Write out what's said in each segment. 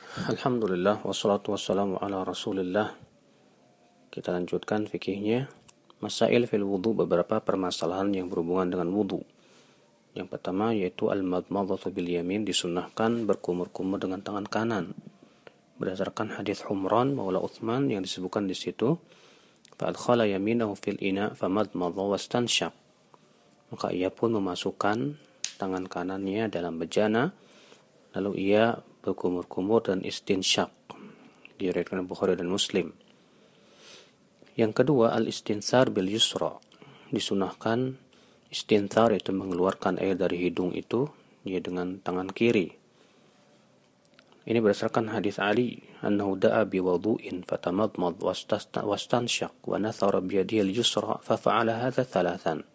Alhamdulillah wassalatu wassalamu ala Rasulillah. Kita lanjutkan fikihnya. Masail fil wudu, beberapa permasalahan yang berhubungan dengan wudu. Yang pertama yaitu al-madmadhatu bil yamin, disunnahkan berkumur-kumur dengan tangan kanan. Berdasarkan hadis Humran Maula Uthman yang disebutkan di situ, fa adkhala yaminahu fil ina famadmadha wastanshaq. Maka ia pun memasukkan tangan kanannya dalam bejana, lalu ia berkumur-kumur dan istinsyaq. Diriwayatkan Bukhari dan Muslim. Yang kedua, al-istinsar bil yusra. Disunahkan istinsar, itu mengeluarkan air dari hidung itu ya dengan tangan kiri. Ini berdasarkan hadis Ali, annahu da'a bi wudu'in fatamadmad wastanshaq wa nathara bi yadihi al-yusra fa fa'ala hadha thalathan.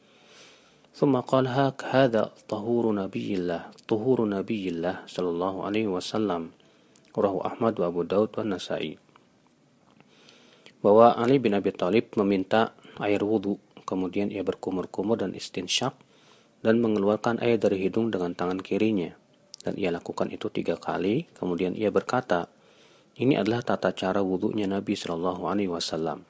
ثم قال هذا طهور نبي الله صلى الله عليه وسلم. رواه Ahmad wa Abu Daud wa Nasa'i. Bahwa Ali bin Abi Thalib meminta air wudu, kemudian ia berkumur-kumur dan istinsyak dan mengeluarkan air dari hidung dengan tangan kirinya, dan ia lakukan itu 3 kali. Kemudian ia berkata, ini adalah tata cara wudunya Nabi Shallallahu Alaihi Wasallam.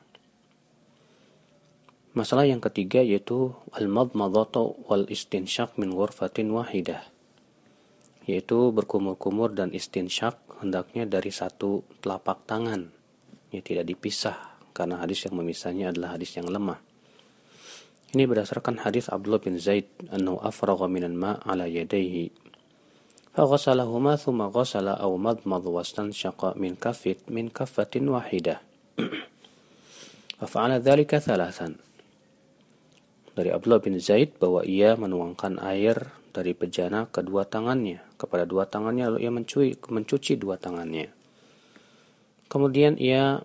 Masalah yang ketiga yaitu al-madmadhatu wal istinsyak min ghurfatin wahidah, yaitu berkumur-kumur dan istinsyak hendaknya dari satu telapak tangan, ya tidak dipisah, karena hadis yang memisahnya adalah hadis yang lemah. Ini berdasarkan hadis Abdullah bin Zaid, annahu afragha minan ma' ala yadayhi faghasalahuma thumma ghasala aw madmadha wastansyaqa min kaffatin wahidah fa fa'ala dhalika thalathan. Dari Abdullah bin Zaid bahwa ia menuangkan air dari bejana kedua tangannya kepada 2 tangannya, lalu ia mencuci 2 tangannya. Kemudian ia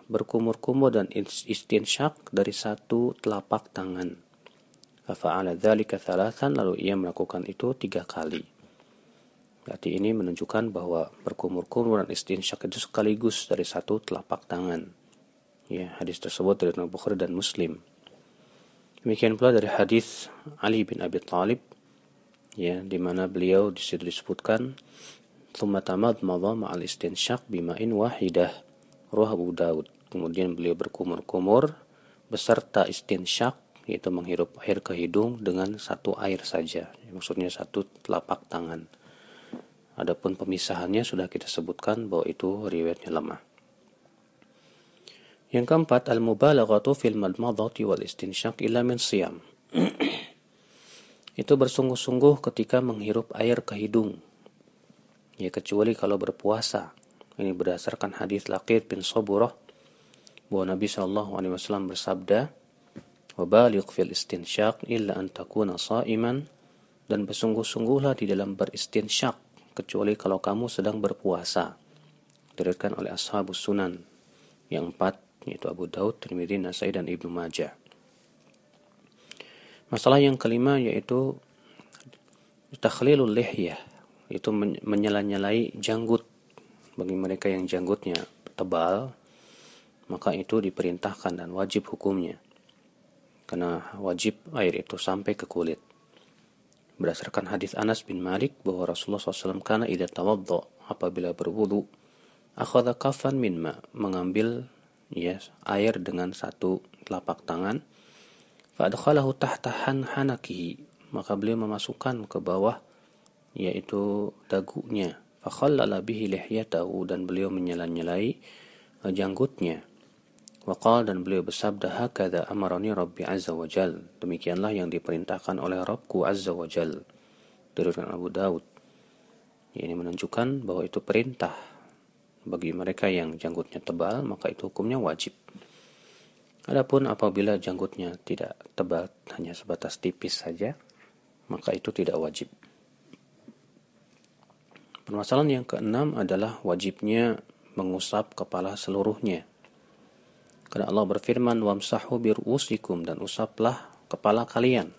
berkumur-kumur dan istinsyak dari 1 telapak tangan. Fa'ala dzalika thalathan, lalu ia melakukan itu 3 kali. Berarti ini menunjukkan bahwa berkumur-kumur dan istinsyak itu sekaligus dari 1 telapak tangan. Ya, hadis tersebut dari Bukhari dan Muslim. Demikian pula dari hadis Ali bin Abi Thalib, ya, di mana beliau di situ disebutkan tsumma tamadmadha ma'al istinsyaq bima'in wahidah, ruah Abu Daud. Kemudian beliau berkumur-kumur beserta istinsyak, yaitu menghirup air ke hidung dengan 1 air saja, maksudnya 1 telapak tangan. Adapun pemisahannya sudah kita sebutkan bahwa itu riwayatnya lemah. Yang keempat, al-mubalaghatu fil madmadhati wal istinsyaq illa min siyam. Itu bersungguh-sungguh ketika menghirup air ke hidung, ya kecuali kalau berpuasa. Ini berdasarkan hadis Laqit bin Saburah bahwa Nabi SAW bersabda, wa baligh fil istinsyaq illa an takuna sha'iman, dan bersungguh-sungguhlah di dalam beristinsyak kecuali kalau kamu sedang berpuasa. Diriwayatkan oleh Ashabus Sunan yang 4, yaitu Abu Daud, Tirmidzi, Nasa'i, dan Ibnu Majah. Masalah yang kelima yaitu takhlilul lihyah, itu menyela-nyelai janggut. Bagi mereka yang janggutnya tebal, maka itu diperintahkan dan wajib hukumnya, karena wajib air itu sampai ke kulit. Berdasarkan hadis Anas bin Malik bahwa Rasulullah SAW kana idza tawadda, apabila berwudu, akhadha kaffan min ma, mengambil air dengan 1 telapak tangan, fa adkhalahu tahta hanakihi, maka beliau memasukkan ke bawah yaitu dagunya, fa khallala bihi lihyatahu, dan beliau menyela-nyelai janggutnya. Wa qala, dan beliau bersabda, hakadha amarani rabbi azza wa jal, demikianlah yang diperintahkan oleh Rabbku azza wa jal. Diriwayatkan Abu Daud. Ini menunjukkan bahwa itu perintah. Bagi mereka yang janggutnya tebal, maka itu hukumnya wajib. Adapun apabila janggutnya tidak tebal, hanya sebatas tipis saja, maka itu tidak wajib. Permasalahan yang keenam adalah wajibnya mengusap kepala seluruhnya. Karena Allah berfirman, wamsahu biru'usikum, dan usaplah kepala kalian.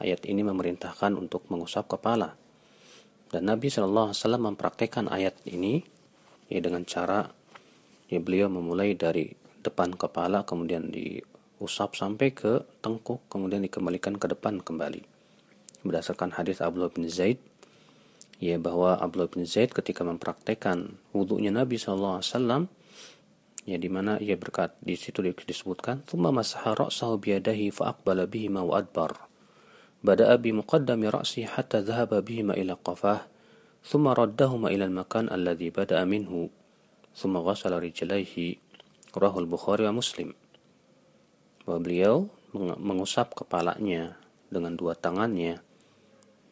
Ayat ini memerintahkan untuk mengusap kepala. Dan Nabi SAW mempraktekkan ayat ini dengan cara beliau memulai dari depan kepala, kemudian diusap sampai ke tengkuk, kemudian dikembalikan ke depan kembali. Berdasarkan hadis Abdullah bin Zaid ya bahwa Abdullah bin Zaid ketika mempraktekkan wudunya Nabi SAW, ya di mana ia berkata, di situ disebutkan, "Tsumma masaha ra'sahu biyadihi fa aqbala bihima wa adbar. Bada'a bi muqaddami ra'si hatta dhahaba bihima ila qafah, thumma raddahuma ila al-makan alladhi bada'a minhu, thumma ghasala rijlaihi." Rahul Bukhari wa Muslim. Bahwa beliau mengusap kepalanya dengan dua tangannya,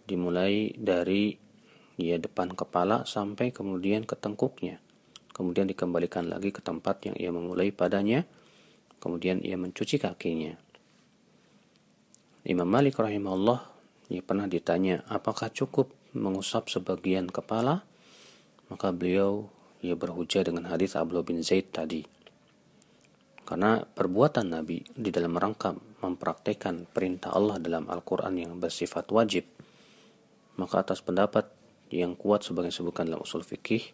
dimulai dari depan kepala sampai kemudian ke tengkuknya, kemudian dikembalikan lagi ke tempat yang ia memulai padanya, kemudian ia mencuci kakinya. Imam Malik rahimahullah, ia pernah ditanya apakah cukup mengusap sebagian kepala, maka beliau berhujah dengan hadis Abdullah bin Zaid tadi. Karena perbuatan Nabi di dalam rangka mempraktekkan perintah Allah dalam Al-Quran yang bersifat wajib, maka atas pendapat yang kuat sebagai disebutkan dalam usul fikih,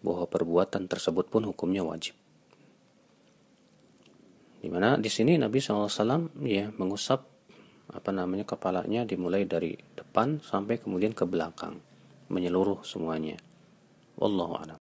bahwa perbuatan tersebut pun hukumnya wajib. Dimana di sini Nabi SAW mengusap kepalanya dimulai dari depan sampai kemudian ke belakang, menyeluruh semuanya. Wallahu a'lam.